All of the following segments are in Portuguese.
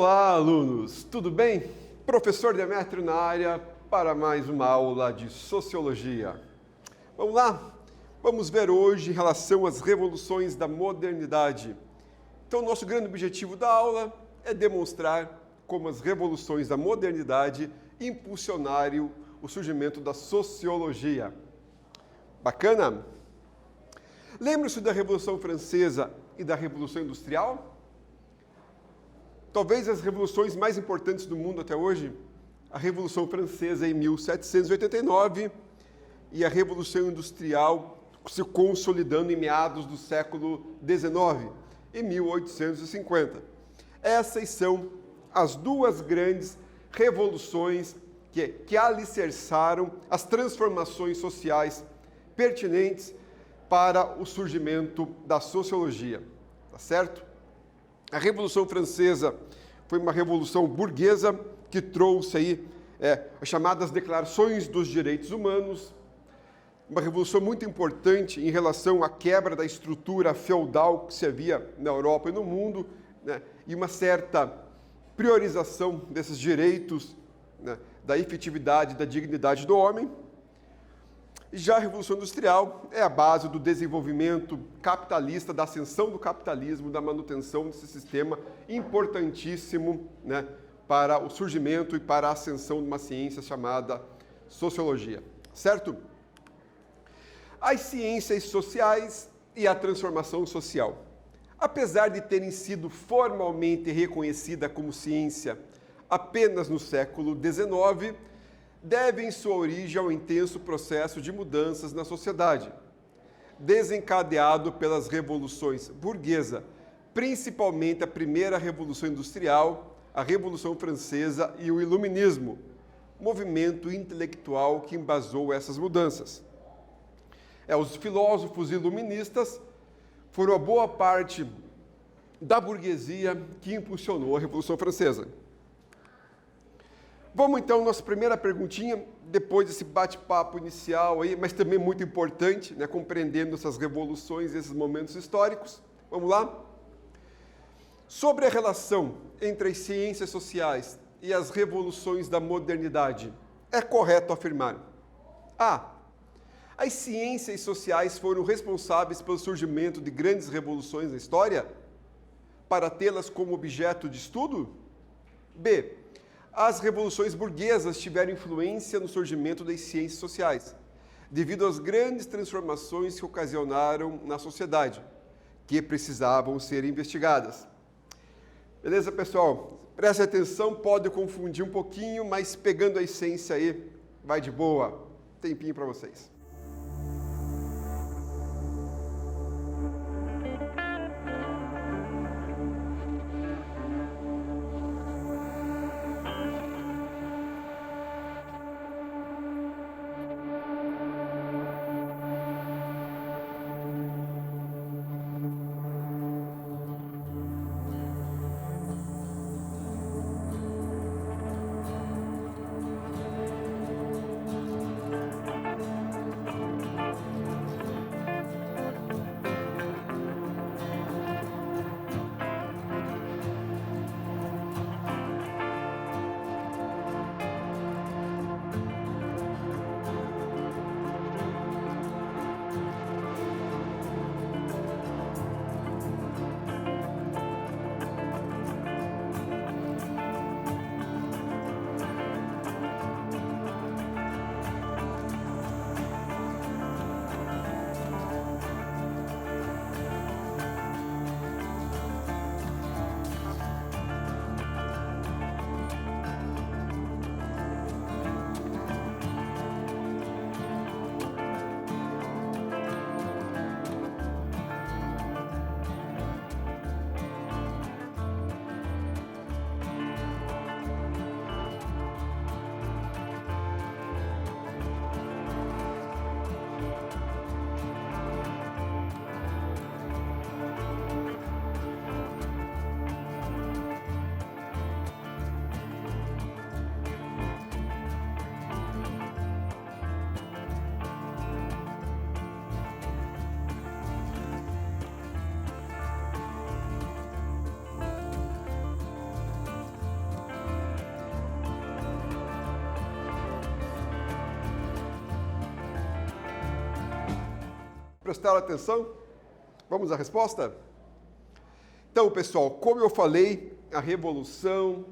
Olá, alunos! Tudo bem? Professor Demétrio na área para mais uma aula de Sociologia. Vamos lá? Vamos ver hoje em relação às revoluções da modernidade. Então, nosso grande objetivo da aula é demonstrar como as revoluções da modernidade impulsionaram o surgimento da Sociologia. Bacana? Lembra-se da Revolução Francesa e da Revolução Industrial? Talvez as revoluções mais importantes do mundo até hoje, a Revolução Francesa em 1789 e a Revolução Industrial se consolidando em meados do século XIX, em 1850. Essas são as duas grandes revoluções que alicerçaram as transformações sociais pertinentes para o surgimento da sociologia, tá certo? A Revolução Francesa foi uma revolução burguesa que trouxe aí as chamadas Declarações dos Direitos Humanos, uma revolução muito importante em relação à quebra da estrutura feudal que se havia na Europa e no mundo, né, e uma certa priorização desses direitos, né, da efetividade, da dignidade do homem. Já a Revolução Industrial é a base do desenvolvimento capitalista, da ascensão do capitalismo, da manutenção desse sistema importantíssimo, né, para o surgimento e para a ascensão de uma ciência chamada sociologia, certo? As ciências sociais e a transformação social. Apesar de terem sido formalmente reconhecidas como ciência apenas no século XIX, devem sua origem ao intenso processo de mudanças na sociedade, desencadeado pelas revoluções burguesa, principalmente a primeira Revolução Industrial, a Revolução Francesa e o Iluminismo, movimento intelectual que embasou essas mudanças. Os filósofos iluministas foram a boa parte da burguesia que impulsionou a Revolução Francesa. Vamos então à nossa primeira perguntinha, depois desse bate-papo inicial aí, mas também muito importante, né, compreendendo essas revoluções, esses momentos históricos. Vamos lá? Sobre a relação entre as ciências sociais e as revoluções da modernidade, é correto afirmar: A. As ciências sociais foram responsáveis pelo surgimento de grandes revoluções na história, para tê-las como objeto de estudo? B. As revoluções burguesas tiveram influência no surgimento das ciências sociais, devido às grandes transformações que ocasionaram na sociedade, que precisavam ser investigadas. Beleza, pessoal? Preste atenção, pode confundir um pouquinho, mas pegando a essência aí, vai de boa. Tempinho para vocês. Prestaram atenção? Vamos à resposta? Então, pessoal, como eu falei, a Revolução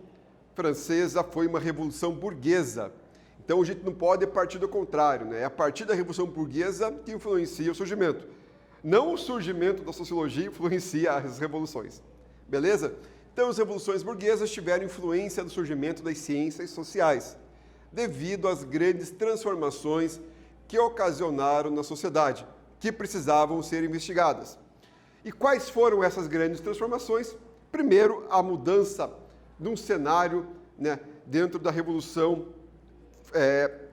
Francesa foi uma revolução burguesa. Então, a gente não pode partir do contrário, né? É a partir da Revolução Burguesa que influencia o surgimento. Não o surgimento da sociologia influencia as revoluções. Beleza? Então, as revoluções burguesas tiveram influência no surgimento das ciências sociais, devido às grandes transformações que ocasionaram na sociedade, que precisavam ser investigadas. E quais foram essas grandes transformações? Primeiro, a mudança de um cenário, né, dentro da Revolução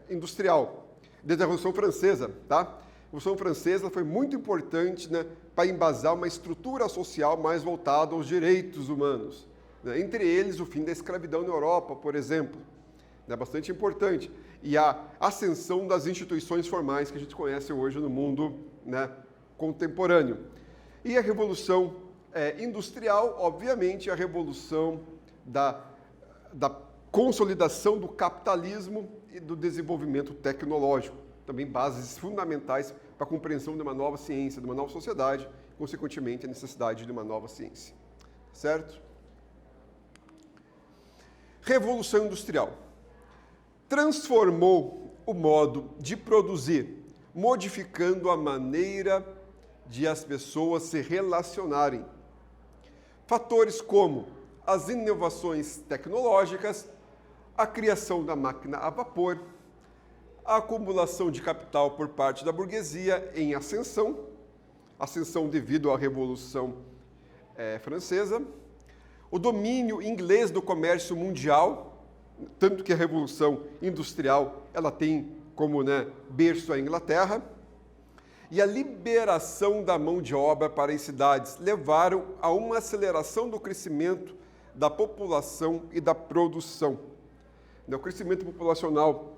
Industrial, dentro da Revolução Francesa. Tá? A Revolução Francesa foi muito importante, né, para embasar uma estrutura social mais voltada aos direitos humanos. Né? Entre eles, o fim da escravidão na Europa, por exemplo. É bastante importante. E a ascensão das instituições formais que a gente conhece hoje no mundo, né, contemporâneo. E a Revolução Industrial, obviamente, a revolução da consolidação do capitalismo e do desenvolvimento tecnológico. Também bases fundamentais para a compreensão de uma nova ciência, de uma nova sociedade, consequentemente, a necessidade de uma nova ciência. Certo? Revolução Industrial. Transformou o modo de produzir, modificando a maneira de as pessoas se relacionarem. Fatores como as inovações tecnológicas, a criação da máquina a vapor, a acumulação de capital por parte da burguesia em ascensão devido à Revolução Francesa, o domínio inglês do comércio mundial, tanto que a Revolução Industrial ela tem como, né, berço a Inglaterra, e a liberação da mão de obra para as cidades levaram a uma aceleração do crescimento da população e da produção. O crescimento populacional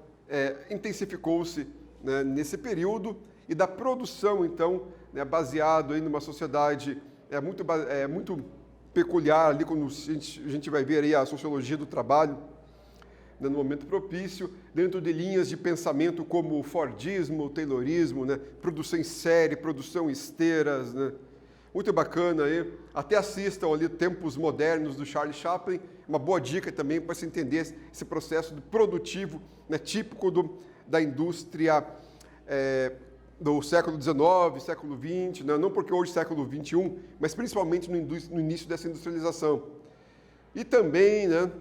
intensificou-se, né, nesse período, e da produção, então, né, baseado em uma sociedade muito peculiar, ali quando a gente vai ver aí a sociologia do trabalho, né, no momento propício, dentro de linhas de pensamento como o Fordismo, o Taylorismo, né, produção em série, produção em esteiras, né, muito bacana aí. Até assistam ali Tempos Modernos do Charlie Chaplin, uma boa dica também para se entender esse processo produtivo, né, típico da indústria do século XIX, século XX, né, não porque hoje é século XXI, mas principalmente no início dessa industrialização. E também, né,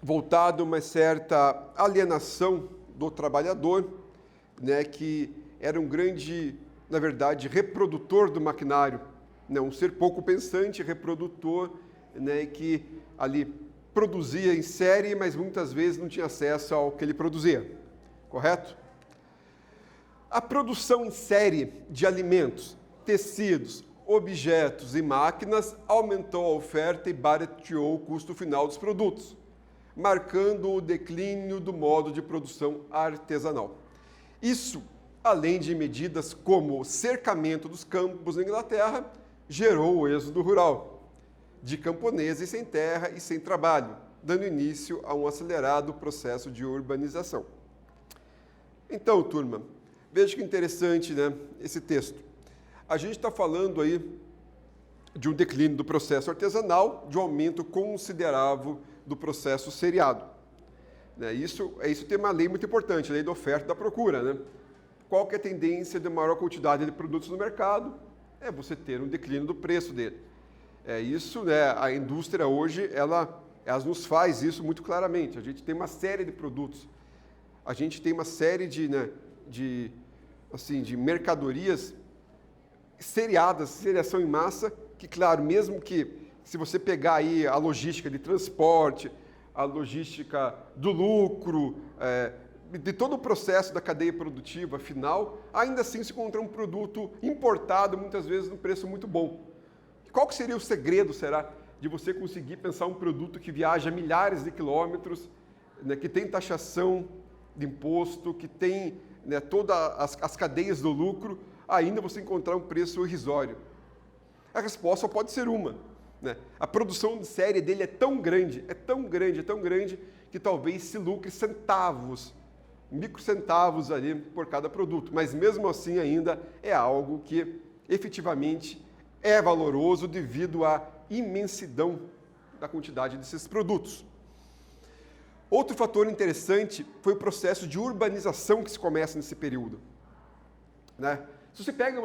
voltado a uma certa alienação do trabalhador, né, que era um grande, na verdade, reprodutor do maquinário, né, um ser pouco pensante, reprodutor, né, que ali produzia em série, mas muitas vezes não tinha acesso ao que ele produzia, correto? A produção em série de alimentos, tecidos, objetos e máquinas aumentou a oferta e barateou o custo final dos produtos, marcando o declínio do modo de produção artesanal. Isso, além de medidas como o cercamento dos campos na Inglaterra, gerou o êxodo rural, de camponeses sem terra e sem trabalho, dando início a um acelerado processo de urbanização. Então, turma, veja que interessante, né, esse texto. A gente está falando aí de um declínio do processo artesanal, de um aumento considerável do processo seriado. Né? Isso tem uma lei muito importante, a lei da oferta e da procura. Né? Qual que é a tendência de maior quantidade de produtos no mercado? É você ter um declínio do preço dele. Isso, né, a indústria hoje, ela nos faz isso muito claramente. A gente tem uma série de produtos, a gente tem uma série de mercadorias seriadas, seriação em massa, que, claro, mesmo que se você pegar aí a logística de transporte, a logística do lucro, de todo o processo da cadeia produtiva final, ainda assim se encontra um produto importado, muitas vezes, num preço muito bom. Qual que seria o segredo, será, de você conseguir pensar um produto que viaja milhares de quilômetros, né, que tem taxação de imposto, que tem, né, todas as cadeias do lucro, ainda você encontrar um preço irrisório? A resposta pode ser uma. Né? A produção de série dele é tão grande, que talvez se lucre centavos microcentavos ali por cada produto, mas mesmo assim ainda é algo que efetivamente é valoroso devido à imensidão da quantidade desses produtos. Outro fator interessante foi o processo de urbanização que se começa nesse período, né? Se você pega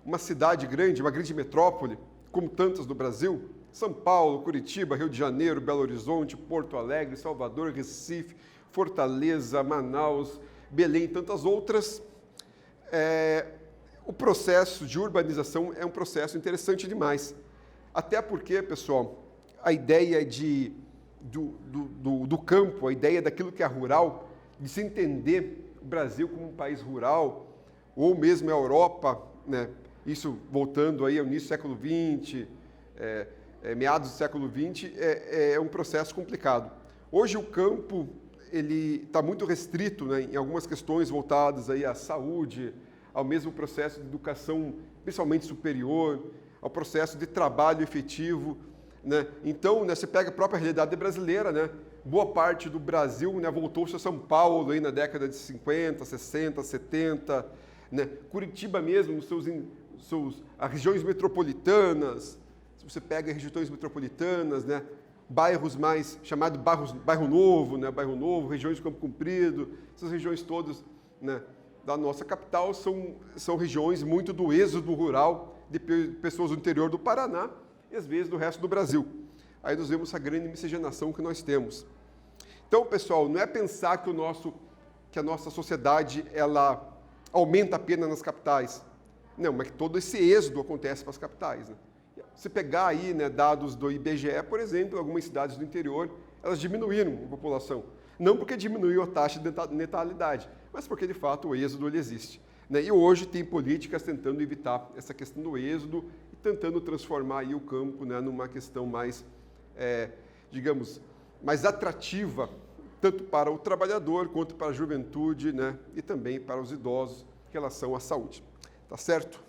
uma cidade grande, uma grande metrópole, como tantas do Brasil, São Paulo, Curitiba, Rio de Janeiro, Belo Horizonte, Porto Alegre, Salvador, Recife, Fortaleza, Manaus, Belém e tantas outras, o processo de urbanização é um processo interessante demais. Até porque, pessoal, a ideia do campo, a ideia daquilo que é rural, de se entender o Brasil como um país rural, ou mesmo a Europa, né? Isso voltando aí ao início do século XX, meados do século XX, é um processo complicado. Hoje o campo ele está muito restrito, né, em algumas questões voltadas aí à saúde, ao mesmo processo de educação, principalmente superior, ao processo de trabalho efetivo, né? Então, né, você pega a própria realidade brasileira, né? Boa parte do Brasil, né, voltou-se a São Paulo aí na década de 50, 60, 70, né? Curitiba mesmo, as regiões metropolitanas, se você pega regiões metropolitanas, né, bairros mais chamados bairro novo, né, bairro novo, regiões de Campo Comprido, essas regiões todas, né, da nossa capital são regiões muito do êxodo rural de pessoas do interior do Paraná e às vezes do resto do Brasil. Aí nós vemos essa grande miscigenação que nós temos. Então, pessoal, não é pensar que a nossa sociedade ela aumenta apenas nas capitais. Não, mas que todo esse êxodo acontece para as capitais, né? Se pegar aí, né, dados do IBGE, por exemplo, algumas cidades do interior, elas diminuíram a população. Não porque diminuiu a taxa de natalidade, mas porque, de fato, o êxodo ele existe, né? E hoje tem políticas tentando evitar essa questão do êxodo e tentando transformar aí o campo, né, numa questão mais, digamos, mais atrativa, tanto para o trabalhador quanto para a juventude, né, e também para os idosos em relação à saúde. Tá certo?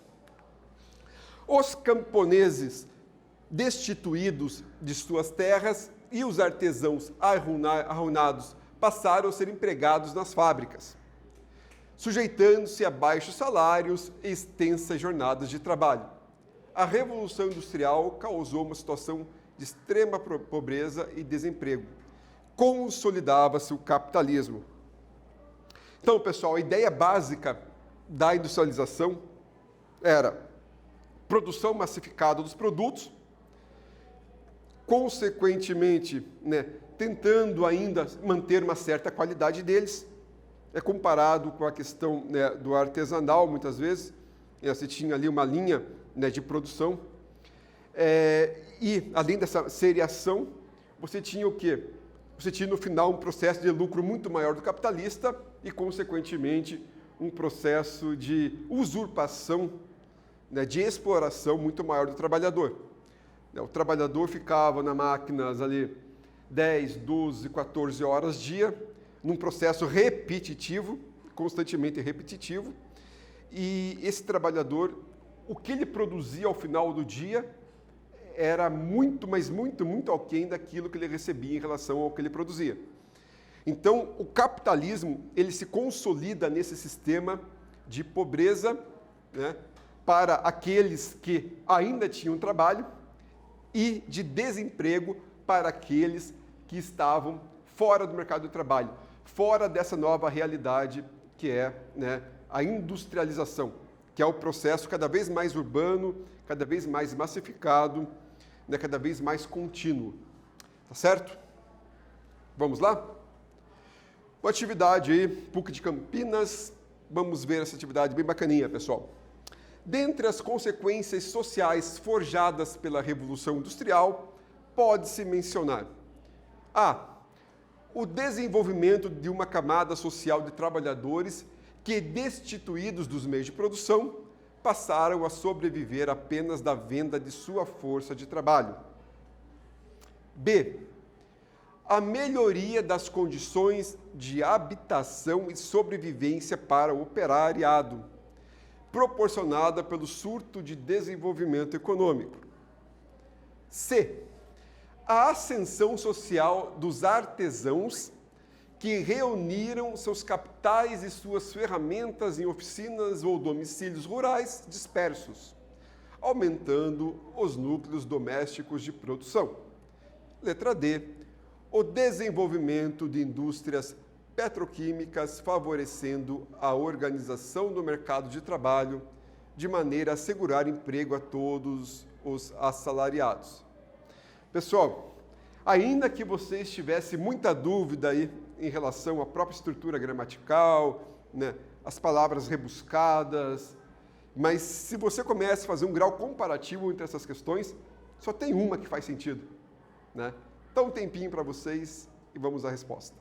Os camponeses destituídos de suas terras e os artesãos arruinados passaram a ser empregados nas fábricas, sujeitando-se a baixos salários e extensas jornadas de trabalho. A Revolução Industrial causou uma situação de extrema pobreza e desemprego. Consolidava-se o capitalismo. Então, pessoal, a ideia básica da industrialização era produção massificada dos produtos, consequentemente, né, tentando ainda manter uma certa qualidade deles, comparado com a questão, né, do artesanal, muitas vezes, você tinha ali uma linha, né, de produção, e além dessa seriação, você tinha o quê? Você tinha no final um processo de lucro muito maior do capitalista e, consequentemente, um processo de usurpação, né, de exploração muito maior do trabalhador. O trabalhador ficava nas máquinas ali 10, 12, 14 horas dia, num processo repetitivo, constantemente repetitivo, e esse trabalhador, o que ele produzia ao final do dia era muito, mas muito, muito aquém daquilo que ele recebia em relação ao que ele produzia. Então, o capitalismo, ele se consolida nesse sistema de pobreza, né, para aqueles que ainda tinham trabalho e de desemprego para aqueles que estavam fora do mercado de trabalho, fora dessa nova realidade que é, né, a industrialização, que é o processo cada vez mais urbano, cada vez mais massificado, né, cada vez mais contínuo. Tá certo? Vamos lá? Uma atividade aí, PUC de Campinas. Vamos ver essa atividade bem bacaninha, pessoal. Dentre as consequências sociais forjadas pela Revolução Industrial, pode-se mencionar a. O desenvolvimento de uma camada social de trabalhadores que, destituídos dos meios de produção, passaram a sobreviver apenas da venda de sua força de trabalho. B. A melhoria das condições de habitação e sobrevivência para o operariado, proporcionada pelo surto de desenvolvimento econômico. C. A ascensão social dos artesãos que reuniram seus capitais e suas ferramentas em oficinas ou domicílios rurais dispersos, aumentando os núcleos domésticos de produção. Letra D, o desenvolvimento de indústrias petroquímicas, favorecendo a organização do mercado de trabalho, de maneira a assegurar emprego a todos os assalariados. Pessoal, ainda que você estivesse muita dúvida aí em relação à própria estrutura gramatical, né, as palavras rebuscadas, mas se você começa a fazer um grau comparativo entre essas questões, só tem uma que faz sentido, né? Então, um tempinho para vocês e vamos à resposta.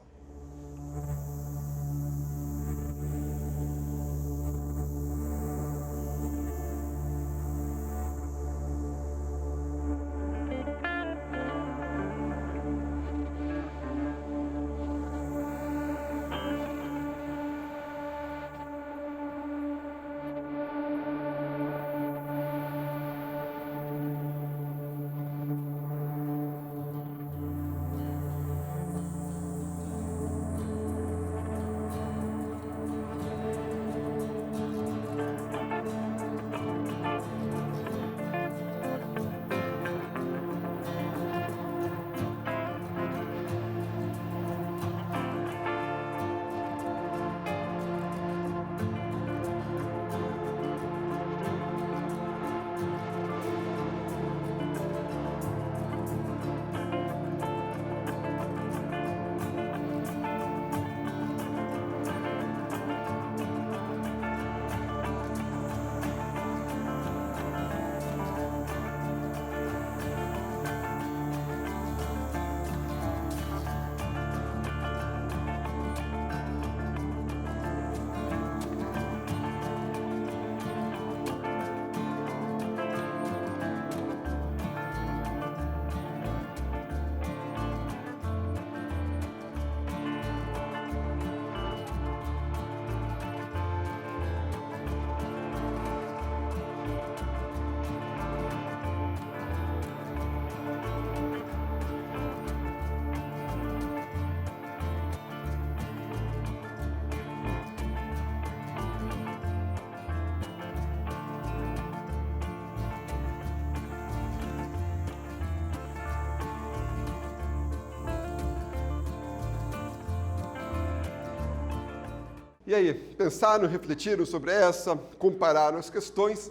E aí, pensaram, refletiram sobre essa, compararam as questões?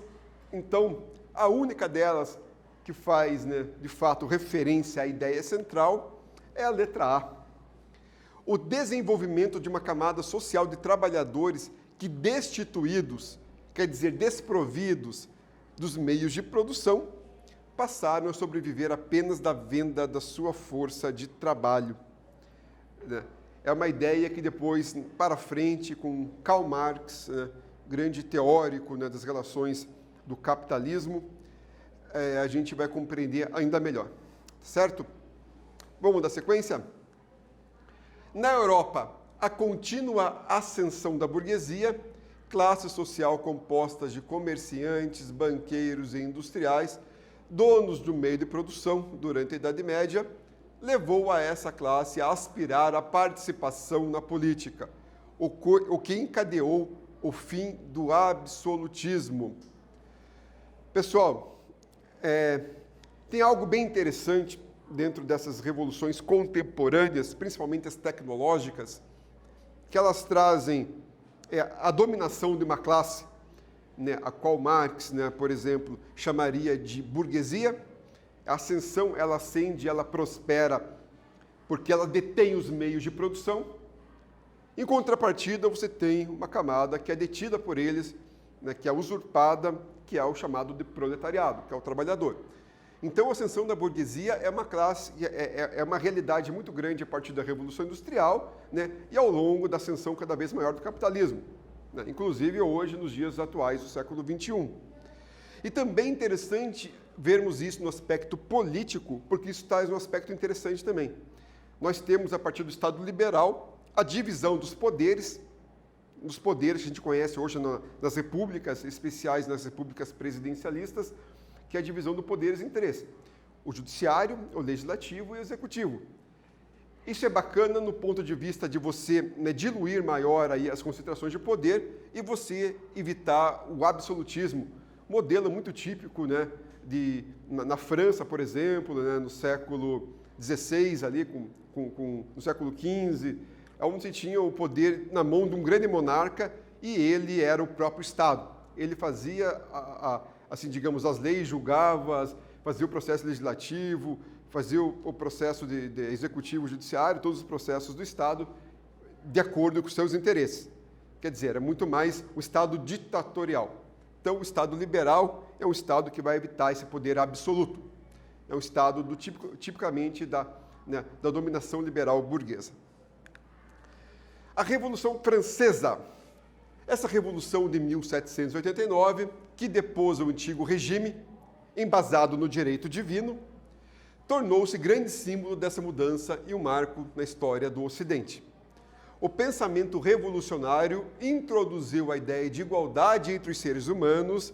Então, a única delas que faz, né, de fato, referência à ideia central é a letra A. O desenvolvimento de uma camada social de trabalhadores que, destituídos, quer dizer, desprovidos dos meios de produção, passaram a sobreviver apenas da venda da sua força de trabalho. É uma ideia que depois, para frente, com Karl Marx, grande teórico, né, das relações do capitalismo, a gente vai compreender ainda melhor. Certo? Vamos dar sequência? Na Europa, a contínua ascensão da burguesia, classe social composta de comerciantes, banqueiros e industriais, donos do meio de produção durante a Idade Média, levou a essa classe a aspirar à participação na política, o que encadeou o fim do absolutismo. Pessoal, tem algo bem interessante dentro dessas revoluções contemporâneas, principalmente as tecnológicas, que elas trazem a dominação de uma classe, né, a qual Marx, né, por exemplo, chamaria de burguesia. A ascensão, ela ascende, ela prospera, porque ela detém os meios de produção. Em contrapartida, você tem uma camada que é detida por eles, né, que é usurpada, que é o chamado de proletariado, que é o trabalhador. Então, a ascensão da burguesia é uma classe, é uma realidade muito grande a partir da Revolução Industrial, né, e ao longo da ascensão cada vez maior do capitalismo, né, inclusive hoje, nos dias atuais do século XXI. E também é interessante vermos isso no aspecto político, porque isso traz um aspecto interessante também. Nós temos, a partir do Estado liberal, a divisão dos poderes que a gente conhece hoje nas repúblicas especiais, nas repúblicas presidencialistas, que é a divisão dos poderes em três: o judiciário, o legislativo e o executivo. Isso é bacana no ponto de vista de você, né, diluir maior aí as concentrações de poder e você evitar o absolutismo. Modelo muito típico, né, na França, por exemplo, né, no século XVI, ali, no século XV, onde se tinha o poder na mão de um grande monarca e ele era o próprio Estado. Ele fazia, assim, digamos, as leis, julgava, fazia o processo legislativo, fazia o processo de executivo judiciário, todos os processos do Estado, de acordo com os seus interesses. Quer dizer, é muito mais o Estado ditatorial. Então, o Estado liberal é um Estado que vai evitar esse poder absoluto. É um Estado tipicamente da dominação liberal burguesa. A Revolução Francesa. Essa Revolução de 1789, que depôs o antigo regime, embasado no direito divino, tornou-se grande símbolo dessa mudança e um marco na história do Ocidente. O pensamento revolucionário introduziu a ideia de igualdade entre os seres humanos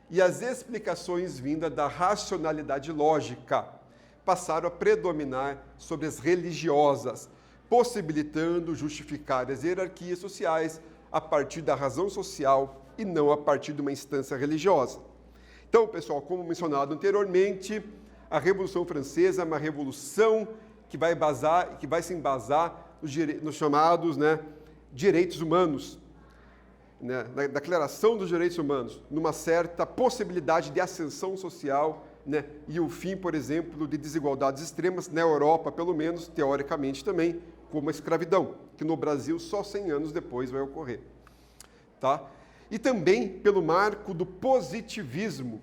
e as explicações vindas da racionalidade lógica passaram a predominar sobre as religiosas, possibilitando justificar as hierarquias sociais a partir da razão social e não a partir de uma instância religiosa. Então, pessoal, como mencionado anteriormente, a Revolução Francesa é uma revolução que vai se embasar nos chamados, né, direitos humanos, né, na Declaração dos Direitos Humanos, numa certa possibilidade de ascensão social, né, e o fim, por exemplo, de desigualdades extremas, na Europa, pelo menos, teoricamente também, como a escravidão, que no Brasil só 100 anos depois vai ocorrer. Tá? E também pelo marco do positivismo,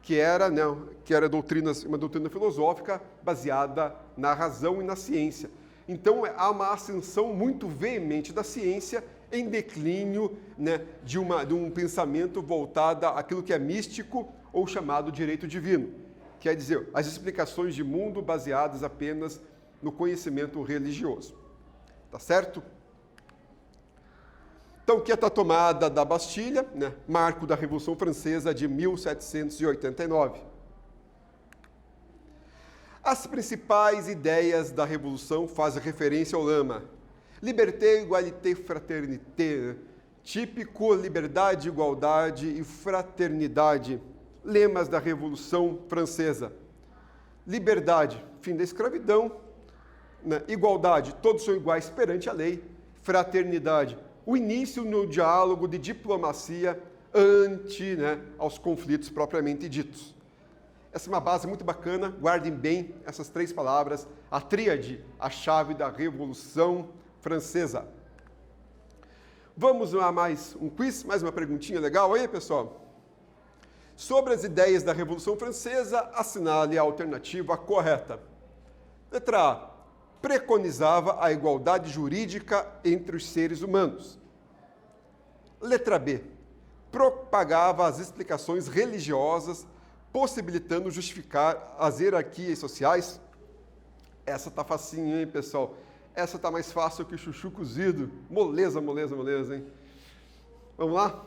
que era uma doutrina filosófica baseada na razão e na ciência. Então, há uma ascensão muito veemente da ciência em declínio, né, de um pensamento voltado àquilo que é místico ou chamado direito divino. Quer dizer, as explicações de mundo baseadas apenas no conhecimento religioso. Tá certo? Então, que é a tomada da Bastilha, né, marco da Revolução Francesa de 1789. As principais ideias da Revolução fazem referência ao lema Liberté, Égalité, Fraternité, típico liberdade, igualdade e fraternidade, lemas da Revolução Francesa. Liberdade, fim da escravidão, né, igualdade, todos são iguais perante a lei, fraternidade, o início no diálogo de diplomacia aos conflitos propriamente ditos. Essa é uma base muito bacana, guardem bem essas três palavras, a tríade, a chave da Revolução Francesa. Vamos a mais um quiz, mais uma perguntinha legal aí, pessoal? Sobre as ideias da Revolução Francesa, assinale a alternativa correta. Letra A. Preconizava a igualdade jurídica entre os seres humanos. Letra B. Propagava as explicações religiosas, possibilitando justificar as hierarquias sociais. Essa tá facinho, hein, pessoal? Essa tá mais fácil que chuchu cozido. Moleza, moleza, moleza, hein? Vamos lá?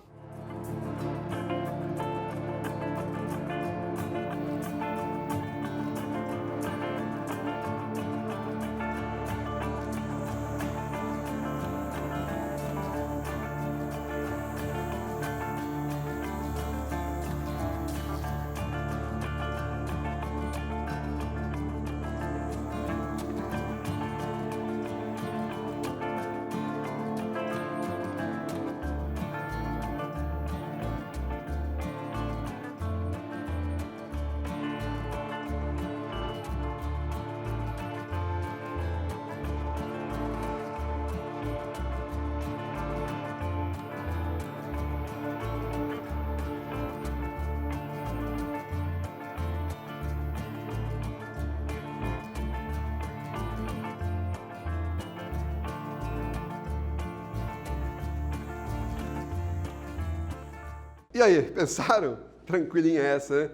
E aí, pensaram? Tranquilinha essa, né?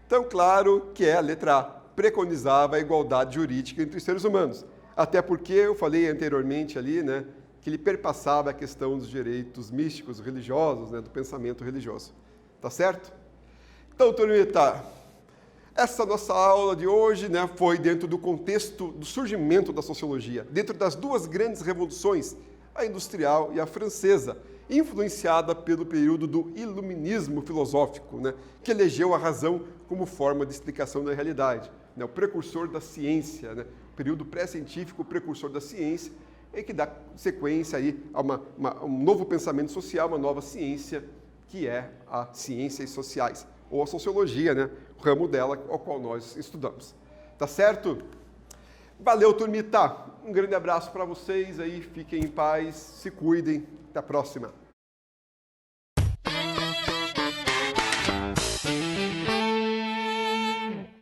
Então, claro que é a letra A. Preconizava a igualdade jurídica entre os seres humanos. Até porque eu falei anteriormente ali, né, que ele perpassava a questão dos direitos místicos, religiosos, né, do pensamento religioso. Tá certo? Então, turmita, essa nossa aula de hoje, né, foi dentro do contexto do surgimento da sociologia, dentro das duas grandes revoluções, a industrial e a francesa, influenciada pelo período do iluminismo filosófico, né, que elegeu a razão como forma de explicação da realidade, né, o precursor da ciência, né, o período pré-científico, precursor da ciência, e que dá sequência aí a um novo pensamento social, uma nova ciência, que é as ciências sociais, ou a sociologia, né, o ramo dela ao qual nós estudamos. Tá certo? Valeu, turmita! Um grande abraço para vocês aí, fiquem em paz, se cuidem, até a próxima!